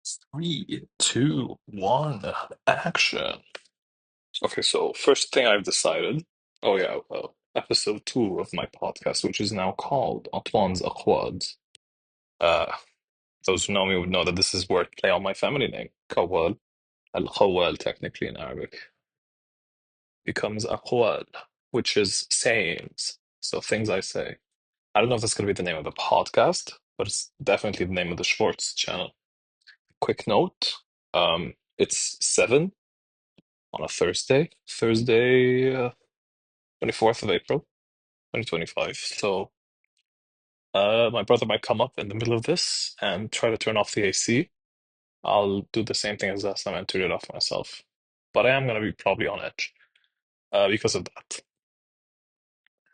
Three, two, one, action. Okay, so first thing I've decided, oh yeah, episode two of my podcast, which is now called Antoine's Aqwad. Uh, those who know me would know that this is wordplay on my family name, Kawal. Al-Khawal, technically in Arabic, becomes Aqwal, which is sayings. So things I say. I don't know if that's going to be the name of the podcast, but it's definitely the name of the Schwartz channel. Quick note, it's 7 on a Thursday, 24th of April, 2025. So, my brother might come up in the middle of this and try to turn off the AC. I'll do the same thing as last time and turn it off myself. But I am going to be probably on edge, because of that.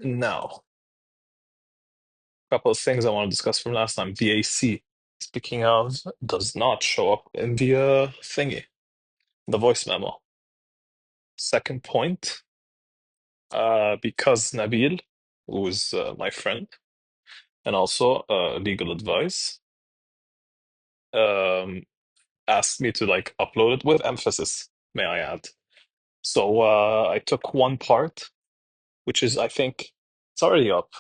Now, a couple of things I want to discuss from last time. The AC, speaking of, does not show up in the thingy, the voice memo. Second point, because Nabil, who is my friend, and also legal advice, um, asked me to like upload it with emphasis, may I add. So I took one part, which is I think it's already up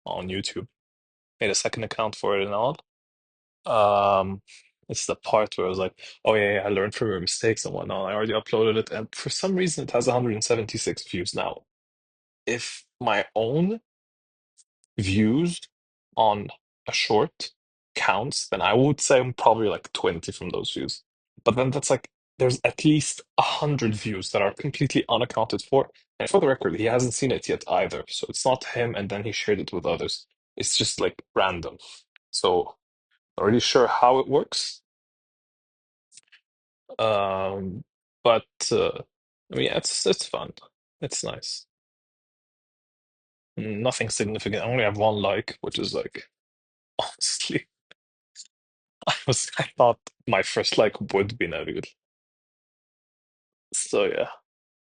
on YouTube. Made a second account for it and all. Um, it's the part where I was like, oh yeah, I learned from your mistakes and whatnot. I already uploaded it, and for some reason it has 176 views now. If my own views on a short counts, then I would say I'm probably like 20 from those views. But then that's like there's at least 100 views that are completely unaccounted for. And for the record, he hasn't seen it yet either. So it's not him and then he shared it with others. It's just like random. So not really sure how it works. Um, but I mean, it's fun. It's nice. Nothing significant. I only have one like, which is like honestly I thought my first like would be Nabil. So yeah,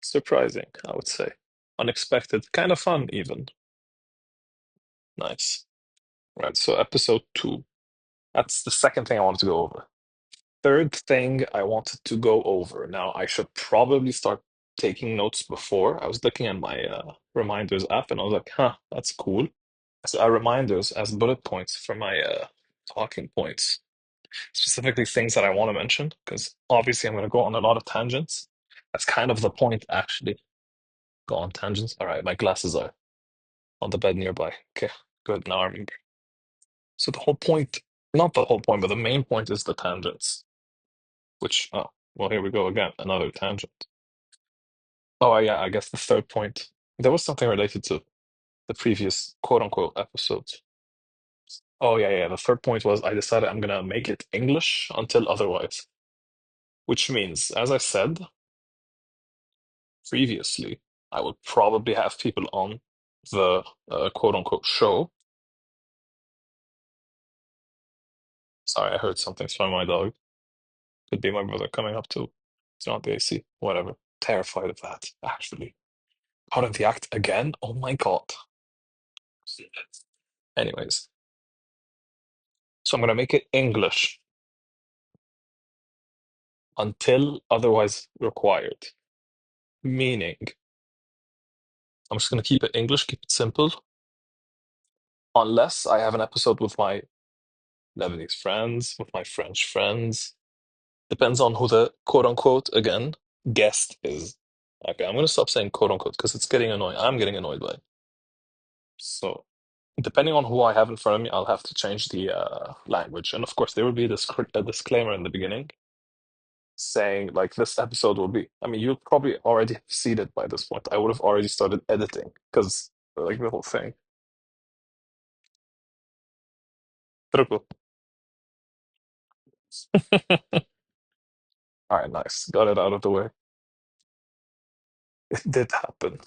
surprising, I would say. Unexpected, kind of fun even. Nice. Right, so episode two. That's the second thing I wanted to go over. Third thing I wanted to go over. Now, I should probably start taking notes before. I was looking at my reminders app and I was like, huh, that's cool. So I reminders as bullet points for my talking points, specifically things that I want to mention, because obviously I'm going to go on a lot of tangents. That's kind of the point, actually. Go on tangents. All right, my glasses are on the bed nearby. Okay, good. Now I remember. So the whole point, not the whole point, but the main point is the tangents, which, oh, well, here we go again, another tangent. Oh, yeah, I guess the third point, there was something related to the previous quote unquote episodes. Oh, yeah, yeah. The third point was I decided I'm gonna make it English until otherwise, which means, as I said previously, I would probably have people on the quote unquote show. Sorry, I heard something from my dog. Could be my brother coming up too. It's not the AC. Whatever. Terrified of that, actually. Out of the act again? Oh my God. Anyways, so I'm gonna make it English until otherwise required. Meaning, I'm just gonna keep it English, keep it simple, unless I have an episode with my Lebanese friends, with my French friends. Depends on who the quote unquote, again, guest is. Okay, I'm gonna stop saying quote unquote because it's getting annoying. I'm getting annoyed by it. So, depending on who I have in front of me, I'll have to change the language. And of course, there will be a disclaimer in the beginning saying, like, this episode will be. I mean, you'll probably already have seen it by this point. I would have already started editing because, like, the whole thing. Triple. All right, nice. Got it out of the way. It did happen.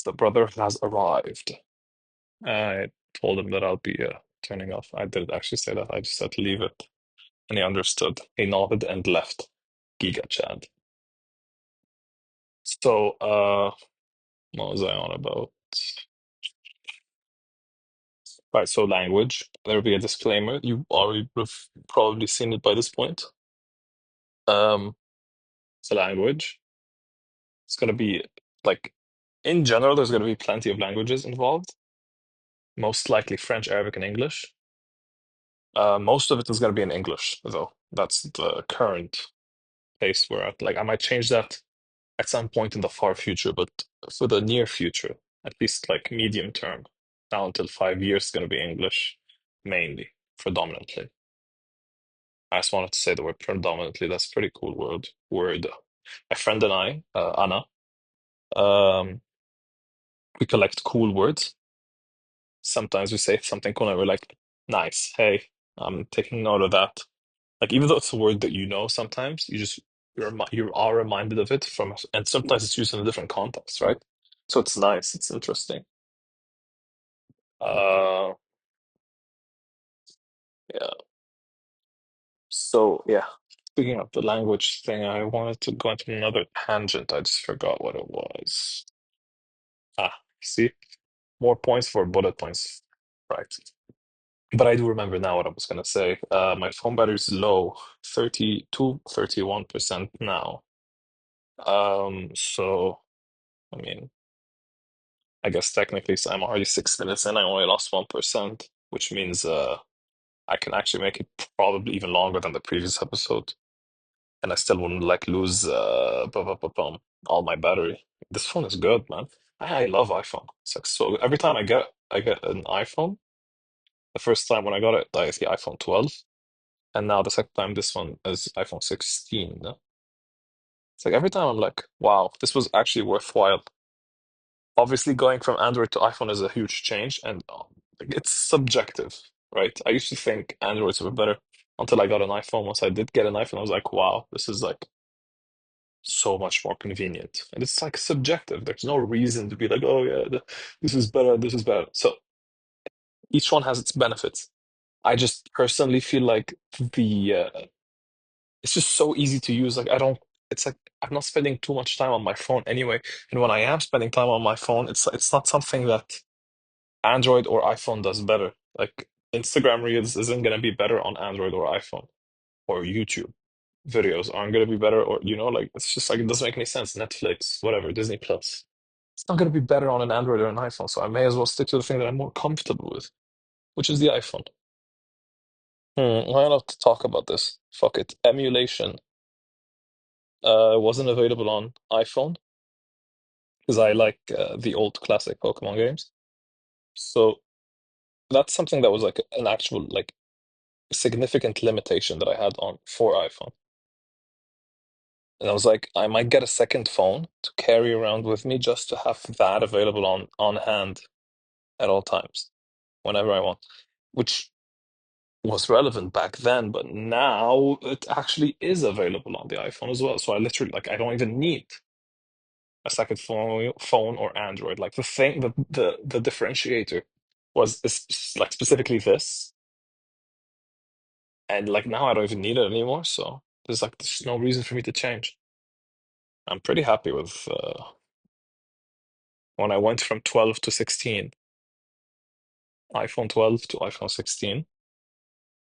The brother has arrived. I told him that I'll be turning off. I didn't actually say that. I just said leave it. And he understood. He nodded and left. Giga Chad. So, what was I on about? Right, so language. There'll be a disclaimer. You already have probably seen it by this point. Um, it's a language. It's gonna be like in general, there's gonna be plenty of languages involved. Most likely French, Arabic, and English. Most of it is gonna be in English, though. That's the current pace we're at. Like I might change that at some point in the far future, but for the near future, at least like medium term, now until 5 years, it's gonna be English mainly, predominantly. I just wanted to say the word predominantly. That's a pretty cool word. My friend and I, Anna, um, we collect cool words. Sometimes we say something cool and we're like, nice, hey, I'm taking note of that. Like even though it's a word that you know, sometimes you are reminded of it from, and sometimes it's used in a different context, right? So it's nice, it's interesting. Uh, yeah. So yeah, speaking of the language thing, I wanted to go into another tangent. I just forgot what it was. See, more points for bullet points, right? But I do remember now what I was gonna say. My phone battery is low, 32, 31% now. So I mean, I guess technically, so I'm already 6 minutes in. I only lost 1%, which means I can actually make it probably even longer than the previous episode, and I still wouldn't like lose all my battery. This phone is good, man. I love iPhone. It's like so. Every time I get an iPhone. The first time when I got it, I the iPhone 12, and now the second time this one is iPhone 16. No? It's like every time I'm like, wow, this was actually worthwhile. Obviously, going from Android to iPhone is a huge change, and like, it's subjective, right? I used to think Androids were better until I got an iPhone. Once I did get an iPhone, I was like, wow, this is like so much more convenient. And it's like subjective. There's no reason to be like, oh yeah, this is better, this is better. So each one has its benefits. I just personally feel like it's just so easy to use. Like I don't, it's like I'm not spending too much time on my phone anyway. And when I am spending time on my phone, it's not something that Android or iPhone does better. Like Instagram Reels isn't gonna be better on Android or iPhone, or YouTube videos aren't gonna be better, or like it's just like it doesn't make any sense. Netflix, whatever, Disney Plus. It's not gonna be better on an Android or an iPhone, so I may as well stick to the thing that I'm more comfortable with, which is the iPhone. Why not to talk about this? Fuck it. Emulation wasn't available on iPhone because I like the old classic Pokemon games. So that's something that was like an actual like significant limitation that I had on for iPhone. And I was like, I might get a second phone to carry around with me just to have that available on hand at all times, whenever I want, which was relevant back then, but now it actually is available on the iPhone as well. So I literally like I don't even need a second phone or Android. Like the thing, the differentiator is like specifically this, and like now I don't even need it anymore. So there's no reason for me to change. I'm pretty happy with when I went from 12 to 16, iPhone 12 to iPhone 16.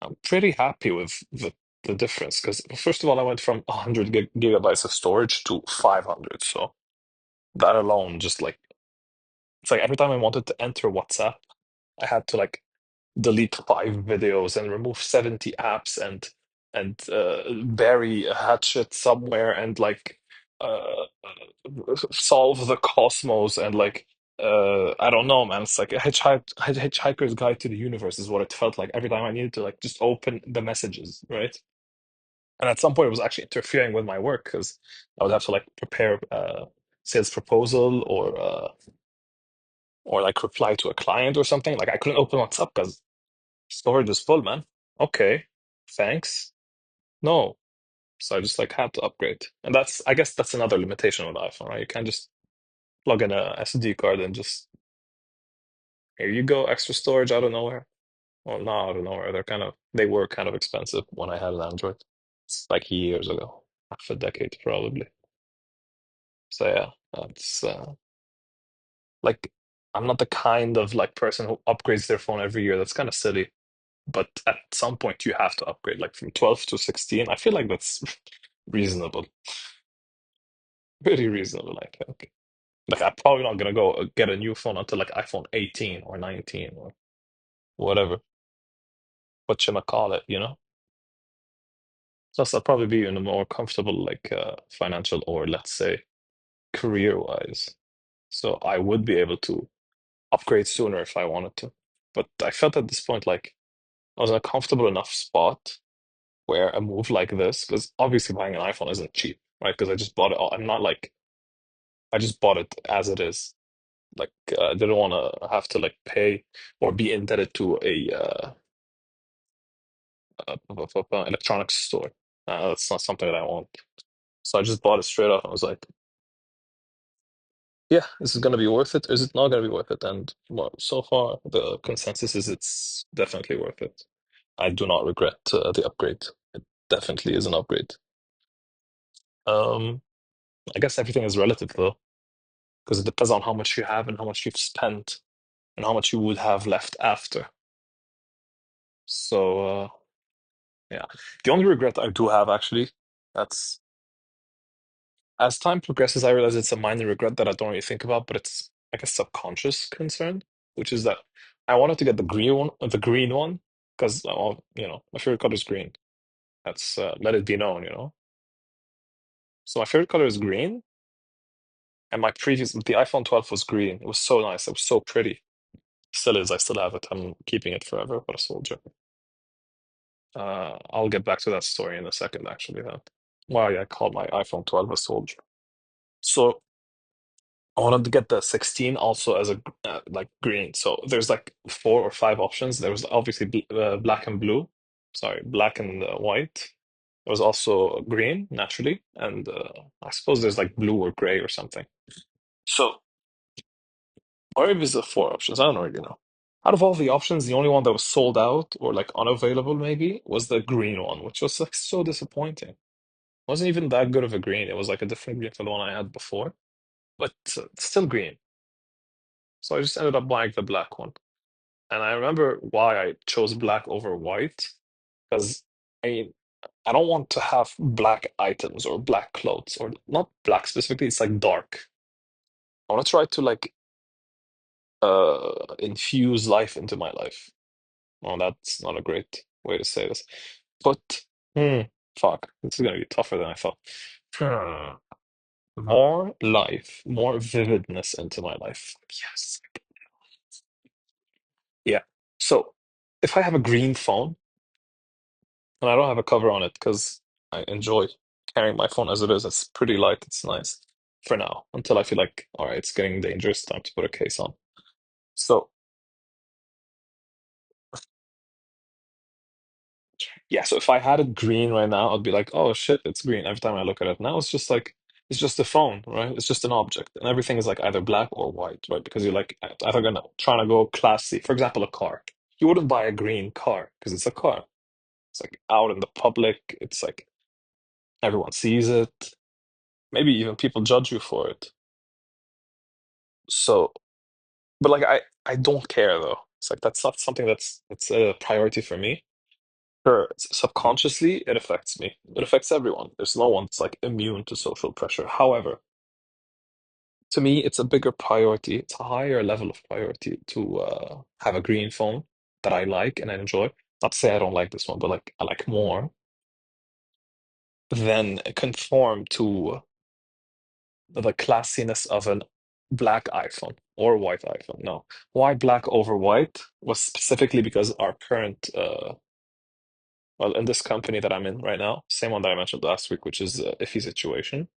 I'm pretty happy with the difference because first of all, I went from 100 gigabytes of storage to 500. So that alone, just like it's like every time I wanted to enter WhatsApp, I had to like delete 5 videos and remove 70 apps and bury a hatchet somewhere and like solve the cosmos and like I don't know, man. It's like a hitchhiker's guide to the universe is what it felt like every time I needed to like just open the messages, right? And at some point, it was actually interfering with my work because I would have to like prepare sales proposal or like reply to a client or something. Like I couldn't open WhatsApp because storage is full, man. Okay, thanks. No. So I just like had to upgrade. And I guess that's another limitation with the iPhone, right? You can't just plug in a SD card and just here you go, extra storage out of nowhere. Well, not out of nowhere. They were kind of expensive when I had an Android. It's like years ago, half a decade probably. So yeah, that's like I'm not the kind of like person who upgrades their phone every year. That's kind of silly. But at some point you have to upgrade, like from 12 to 16. I feel like that's reasonable, pretty reasonable, I think. Like I'm probably not gonna go get a new phone until like iPhone 18 or 19 or whatever. What you call it, you know? Plus, I'll probably be in a more comfortable like financial or let's say career-wise. So I would be able to upgrade sooner if I wanted to. But I felt at this point like I was in a comfortable enough spot where a move like this, because obviously buying an iPhone isn't cheap, right? Because I just bought it. I'm not like I just bought it as it is. Like I didn't want to have to like pay or be indebted to electronics store. That's not something that I want. So I just bought it straight up. I was like, yeah, this is gonna be worth it. Is it not gonna be worth it? And well, so far the consensus is it's definitely worth it. I do not regret the upgrade. It definitely is an upgrade. Um, I guess everything is relative though, because it depends on how much you have and how much you've spent and how much you would have left after. So yeah, the only regret I do have actually, that's as time progresses, I realize it's a minor regret that I don't really think about, but it's like a subconscious concern, which is that I wanted to get the green one, because my favorite color is green. That's let it be known, you know. So my favorite color is green, and the iPhone 12 was green. It was so nice. It was so pretty. Still is. I still have it. I'm keeping it forever. What a soldier. I'll get back to that story in a second, actually. Then why I called my iPhone 12 a soldier. So I wanted to get the 16 also as a like green. So there's like four or five options. There was obviously black and blue. Sorry, black and white. There was also green, naturally, and I suppose there's like blue or gray or something. So, or maybe it's the four options. I don't really know. Out of all the options, the only one that was sold out or like unavailable maybe was the green one, which was like so disappointing. Wasn't even that good of a green. It was like a different green from the one I had before, but still green. So I just ended up buying the black one. And I remember why I chose black over white, because I mean, I don't want to have black items or black clothes, or not black specifically, it's like dark. I want to try to like infuse life into my life. Well, that's not a great way to say this. But hmm, fuck, this is gonna be tougher than I thought. Hmm. More life, more vividness into my life. Yes. Yeah. So if I have a green phone and I don't have a cover on it because I enjoy carrying my phone as it is, it's pretty light, it's nice for now, until I feel like, all right, it's getting dangerous, time to put a case on. So yeah, so if I had it green right now, I'd be like, oh shit, it's green every time I look at it. Now it's just like it's just a phone, right? It's just an object, and everything is like either black or white, right? Because you're like either gonna trying to go classy. For example, a car. You wouldn't buy a green car because it's a car. It's like out in the public. It's like everyone sees it. Maybe even people judge you for it. So, but like I don't care though. It's like that's not something that's a priority for me. Sure, subconsciously it affects me. It affects everyone. There's no one that's like immune to social pressure. However, to me, it's a bigger priority. It's a higher level of priority to have a green phone that I like and I enjoy. Not to say I don't like this one, but like I like more than conform to the classiness of an black iPhone or white iPhone. No, why black over white was specifically because our current well, in this company that I'm in right now, same one that I mentioned last week, which is iffy situation.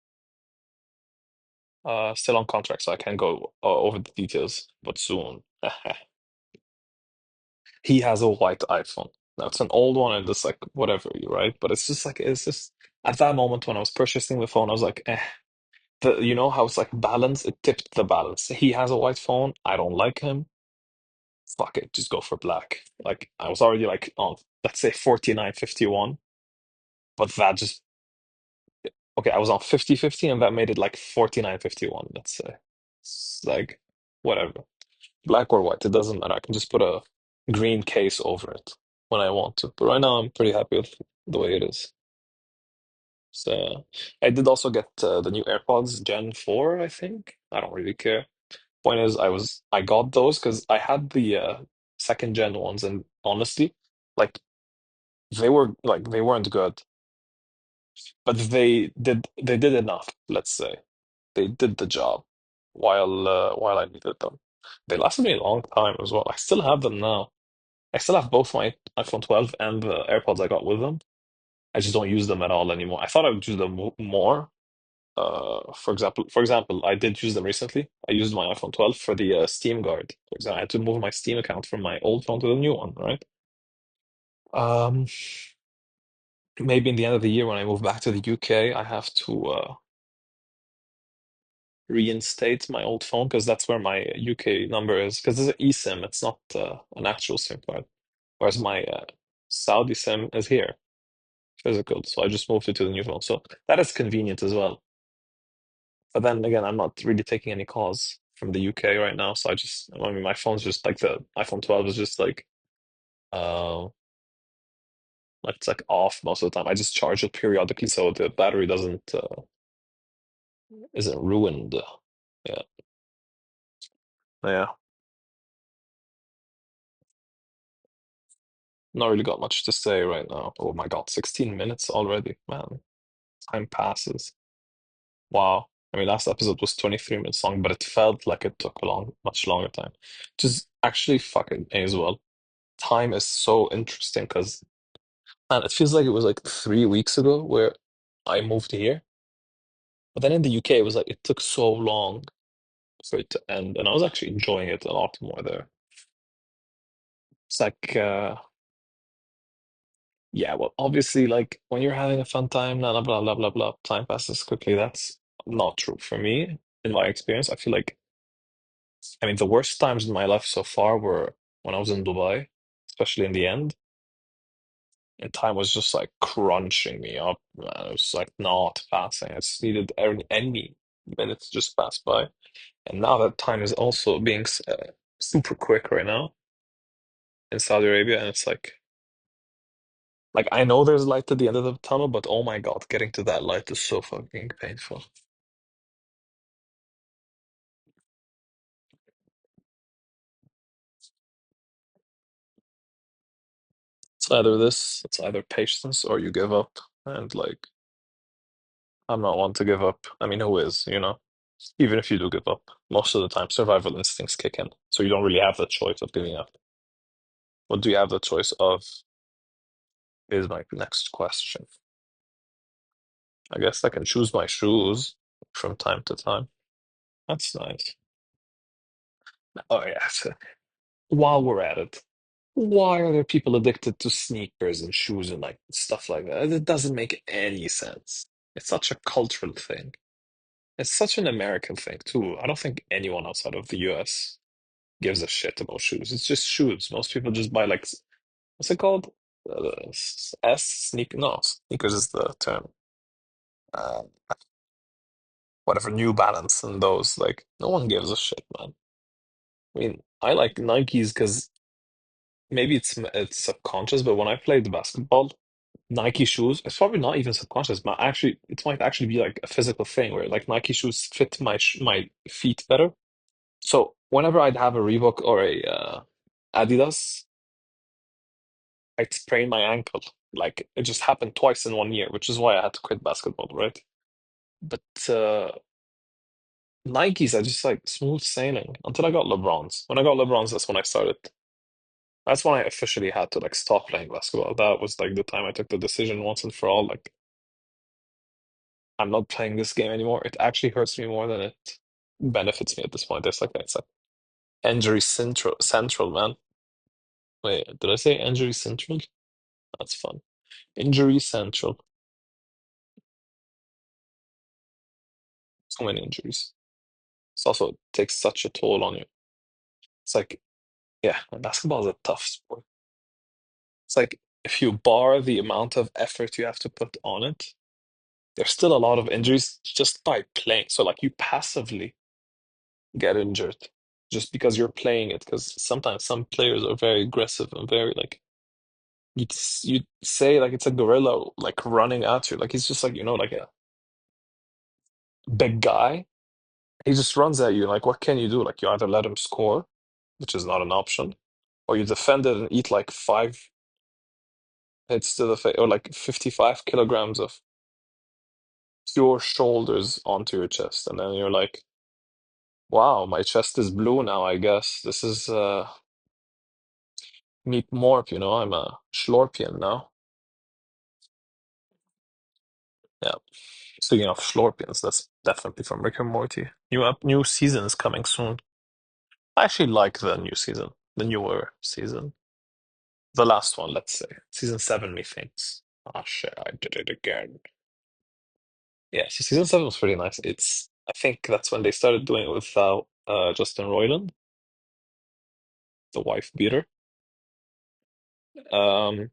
Still on contract, so I can't go over the details, but soon. He has a white iPhone. Now it's an old one and it's like whatever, right? But it's just at that moment when I was purchasing the phone, I was like, you know how it's like balance? It tipped the balance. He has a white phone. I don't like him. Fuck it, just go for black. Like I was already like on, let's say 49-51, but that just okay, I was on 50-50 and that made it like 49-51, let's say. It's like whatever. Black or white, it doesn't matter. I can just put a green case over it when I want to. But right now I'm pretty happy with the way it is. So I did also get the new AirPods Gen 4, I think. I don't really care. Point is, I got those because I had the second gen ones, and honestly, like they weren't good, but they did enough, let's say. They did the job while I needed them. They lasted me a long time as well. I still have them now. I still have both my iPhone 12 and the AirPods I got with them. I just don't use them at all anymore. I thought I would use them more. For example, I did use them recently. I used my iPhone 12 for the Steam guard. For example, I had to move my Steam account from my old phone to the new one, right? Um, Maybe in the end of the year when I move back to the UK, I have to reinstate my old phone because that's where my UK number is. Because it's an eSIM, it's not an actual SIM card. Whereas my Saudi SIM is here, physical. So I just moved it to the new phone. So that is convenient as well. But then again, I'm not really taking any calls from the UK right now. So I mean, my phone's just like the iPhone 12 is just uh, like it's like off most of the time. I just charge it periodically so the battery doesn't isn't ruined. Yeah, yeah. Not really got much to say right now. Oh my God, 16 minutes already, man. Time passes. Wow. I mean, last episode was 23 minutes long, but it felt like it took a much longer time. Just actually fucking as well. Time is so interesting because, man, it feels like it was like 3 weeks ago where I moved here. But then in the UK, it was like it took so long for it to end, and I was actually enjoying it a lot more there. It's like, yeah, well, obviously, like when you're having a fun time, blah, blah, blah, blah, blah, blah, time passes quickly. That's not true for me. In my experience, I feel like, I mean, the worst times in my life so far were when I was in Dubai, especially in the end. And time was just like crunching me up, man. It was like not passing. I just needed any minutes to just pass by. And now that time is also being super quick right now in Saudi Arabia, and it's like I know there's light at the end of the tunnel, but oh my God, getting to that light is so fucking painful. It's either patience or you give up. And like, I'm not one to give up. I mean, who is, you know? Even if you do give up, most of the time survival instincts kick in. So you don't really have the choice of giving up. What do you have the choice of is my next question. I guess I can choose my shoes from time to time. That's nice. Oh yeah. So while we're at it, why are there people addicted to sneakers and shoes and like stuff like that? It doesn't make any sense. It's such a cultural thing. It's such an American thing too. I don't think anyone outside of the US gives a shit about shoes. It's just shoes. Most people just buy like what's it called? S sneak no sneakers is the term. Uh, Whatever New Balance and those like no one gives a shit, man. I mean, I like Nikes because maybe it's subconscious, but when I played basketball, Nike shoes, it's probably not even subconscious, but actually it might actually be like a physical thing where like Nike shoes fit my feet better. So whenever I'd have a Reebok or a Adidas, I'd sprain my ankle. Like it just happened twice in 1 year, which is why I had to quit basketball, right? But Nikes are just like smooth sailing until I got LeBrons. When I got LeBrons, that's when I started. That's when I officially had to like stop playing basketball. That was like the time I took the decision once and for all. Like I'm not playing this game anymore. It actually hurts me more than it benefits me at this point. It's like injury central, man. Wait, did I say injury central? That's fun. Injury central. So many injuries. It's also it takes such a toll on you. It's like, yeah, basketball is a tough sport. It's like if you bar the amount of effort you have to put on it, there's still a lot of injuries just by playing. So like you passively get injured just because you're playing it. Because sometimes some players are very aggressive and very like you'd say like it's a gorilla like running at you. Like he's just like, like a big guy. He just runs at you. Like, what can you do? Like, you either let him score, which is not an option, or you defend it and eat like 5 hits to the face, or like 55 kilograms of pure shoulders onto your chest. And then you're like, wow, my chest is blue now, I guess. This is meat morph, I'm a Schlorpian now. Yeah. Speaking of Schlorpians, that's definitely from Rick and Morty. New season is coming soon. I actually like the new season, the newer season. The last one, let's say. Season 7, methinks. Ah, shit, I did it again. Yeah, so season 7 was pretty nice. I think that's when they started doing it without Justin Roiland, the wife beater. Um,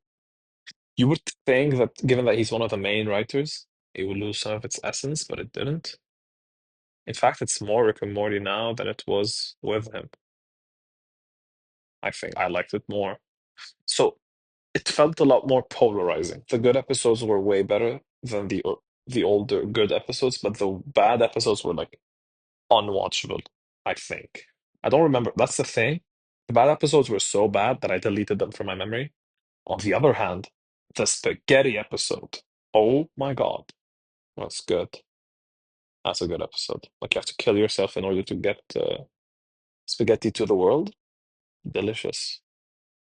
you would think that given that he's one of the main writers, it would lose some of its essence, but it didn't. In fact, it's more Rick and Morty now than it was with him. I think I liked it more. So it felt a lot more polarizing. The good episodes were way better than the older good episodes, but the bad episodes were like unwatchable, I think. I don't remember. That's the thing. The bad episodes were so bad that I deleted them from my memory. On the other hand, the spaghetti episode, oh my God, that's good. That's a good episode. Like you have to kill yourself in order to get spaghetti to the world. Delicious.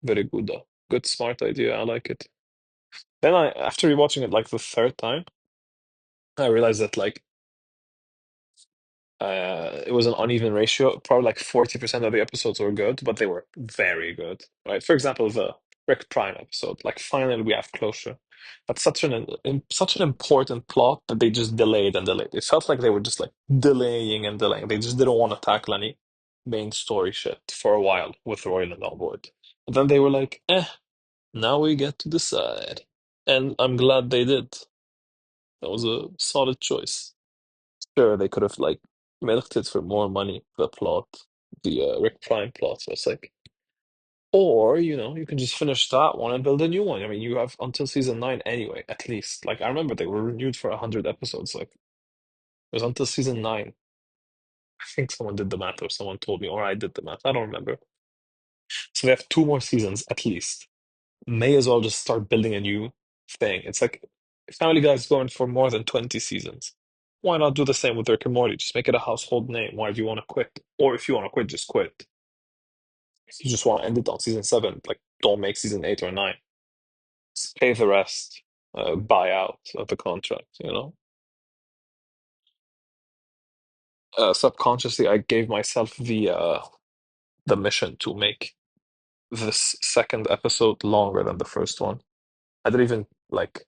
Very good. Good, smart idea. I like it. Then after rewatching it like the third time, I realized that like it was an uneven ratio. Probably like 40% of the episodes were good, but they were very good. Right? For example, the Rick Prime episode. Like finally we have closure. That's such an important plot that they just delayed and delayed. It felt like they were just like delaying and delaying. They just didn't want to tackle any main story shit for a while with Royland on board. And then they were like, now we get to decide. And I'm glad they did. That was a solid choice. Sure, they could have like milked it for more money, the plot, the Rick Prime plot. So it's like, or you can just finish that one and build a new one. I mean, you have until season 9 anyway, at least. Like I remember they were renewed for 100 episodes. Like it was until season 9. I think someone did the math, or someone told me, or I did the math. I don't remember. So they have 2 more seasons at least. May as well just start building a new thing. It's like Family Guy's going for more than 20 seasons. Why not do the same with Rick and Morty? Just make it a household name. Why do you want to quit? Or if you want to quit, just quit. If you just want to end it on season 7, like don't make season 8 or 9. Just pay the rest, buy out of the contract. Subconsciously, I gave myself the mission to make this second episode longer than the first one. I didn't even like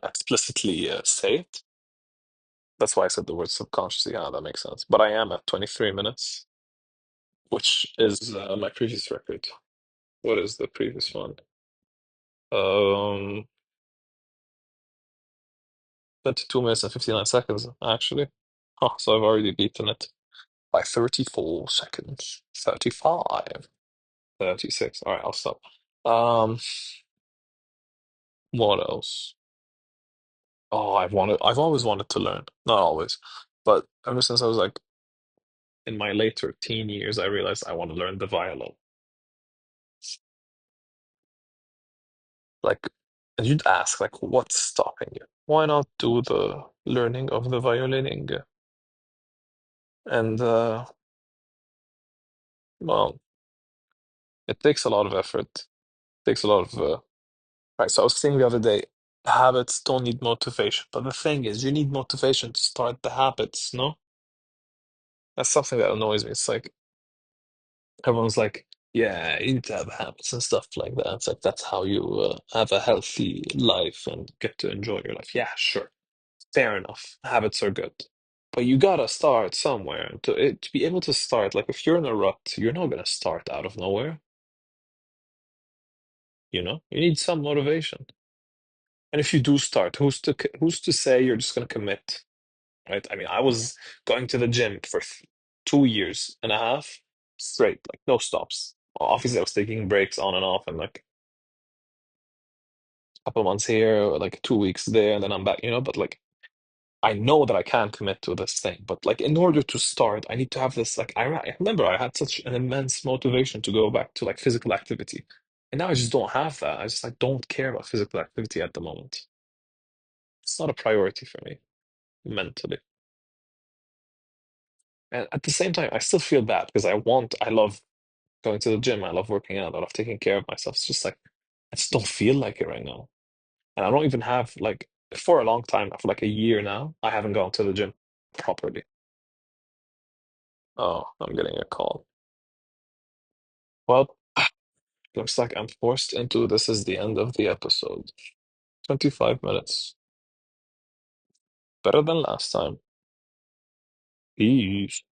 explicitly say it. That's why I said the word subconsciously. Yeah, that makes sense. But I am at 23 minutes, which is my previous record. What is the previous one? Um, 22 minutes and 59 seconds, actually. Oh, so I've already beaten it by 34 seconds. 35. 36. All right, I'll stop. Um, what else? Oh, I've always wanted to learn. Not always, but ever since I was like in my later teen years, I realized I want to learn the violin. Like, and you'd ask, like, what's stopping you? Why not do the learning of the violining? And well, it takes a lot of effort. Takes a lot of right. So I was saying the other day, habits don't need motivation. But the thing is, you need motivation to start the habits, no? That's something that annoys me. It's like everyone's like, yeah, you need to have habits and stuff like that. It's like that's how you have a healthy life and get to enjoy your life. Yeah, sure. Fair enough. Habits are good. But you gotta start somewhere. To be able to start, like if you're in a rut, you're not gonna start out of nowhere, you know? You need some motivation. And if you do start, who's to say you're just gonna commit, right? I mean, I was going to the gym for 2 years and a half straight, like no stops. Obviously, I was taking breaks on and off, and like couple months here, or like 2 weeks there, and then I'm back, but like I know that I can commit to this thing, but like in order to start, I need to have this. Like I remember I had such an immense motivation to go back to like physical activity, and now I just don't have that. I just like don't care about physical activity at the moment. It's not a priority for me mentally, and at the same time, I still feel bad because I love going to the gym, I love working out, I love taking care of myself. It's just like I just don't feel like it right now, and I don't even have like for a long time, for like a year now, I haven't gone to the gym properly. Oh, I'm getting a call. Well, looks like I'm forced into this is the end of the episode. 25 minutes. Better than last time. Peace.